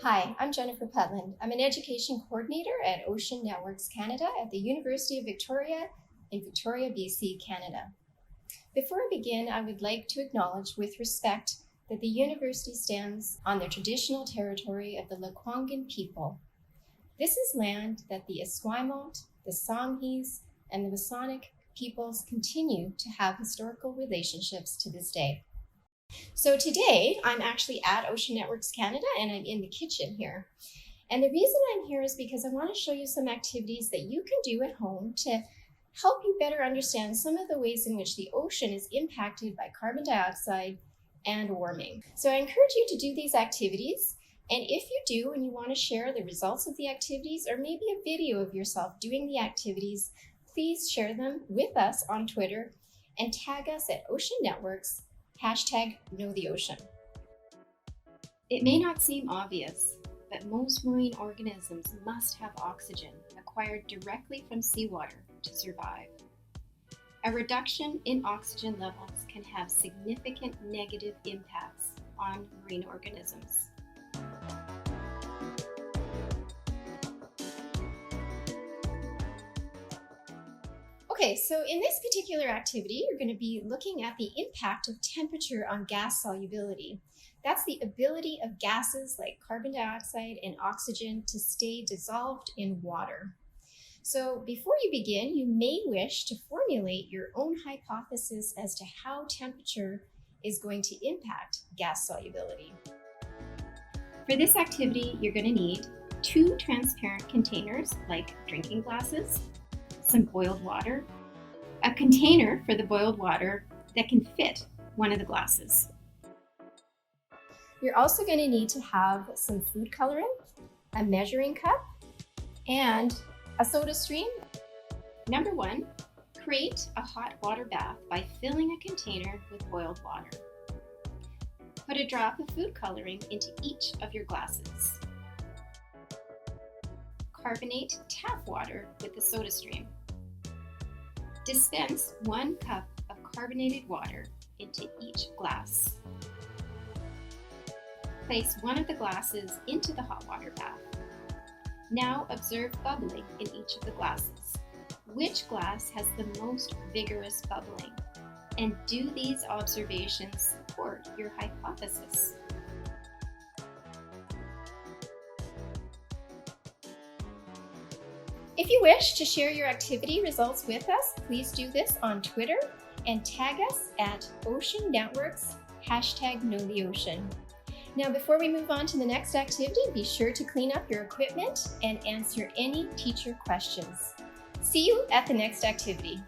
Hi, I'm Jennifer Putland. I'm an education coordinator at Ocean Networks Canada at the University of Victoria in Victoria, BC, Canada. Before I begin, I would like to acknowledge with respect that the university stands on the traditional territory of the Lekwungen people. This is land that the Esquimalt, the Songhees, and the Masonic peoples continue to have historical relationships to this day. So today I'm actually at Ocean Networks Canada and I'm in the kitchen here. And the reason I'm here is because I want to show you some activities that you can do at home to help you better understand some of the ways in which the ocean is impacted by carbon dioxide and warming. So I encourage you to do these activities. And if you do and you want to share the results of the activities or maybe a video of yourself doing the activities, please share them with us on Twitter and tag us at Ocean Networks #KnowTheOcean. It may not seem obvious, but most marine organisms must have oxygen acquired directly from seawater to survive. A reduction in oxygen levels can have significant negative impacts on marine organisms. Okay, so in this particular activity, you're going to be looking at the impact of temperature on gas solubility. That's the ability of gases like carbon dioxide and oxygen to stay dissolved in water. So before you begin, you may wish to formulate your own hypothesis as to how temperature is going to impact gas solubility. For this activity, you're going to need 2 transparent containers like drinking glasses, some boiled water, a container for the boiled water that can fit one of the glasses. You're also going to need to have some food coloring, a measuring cup, and a soda stream. Number 1, create a hot water bath by filling a container with boiled water. Put a drop of food coloring into each of your glasses. Carbonate tap water with the soda stream. Dispense 1 cup of carbonated water into each glass. Place one of the glasses into the hot water bath. Now observe bubbling in each of the glasses. Which glass has the most vigorous bubbling? And do these observations support your hypothesis? If you wish to share your activity results with us, please do this on Twitter and tag us at Ocean Networks #KnowTheOcean. Now, before we move on to the next activity, be sure to clean up your equipment and answer any teacher questions. See you at the next activity.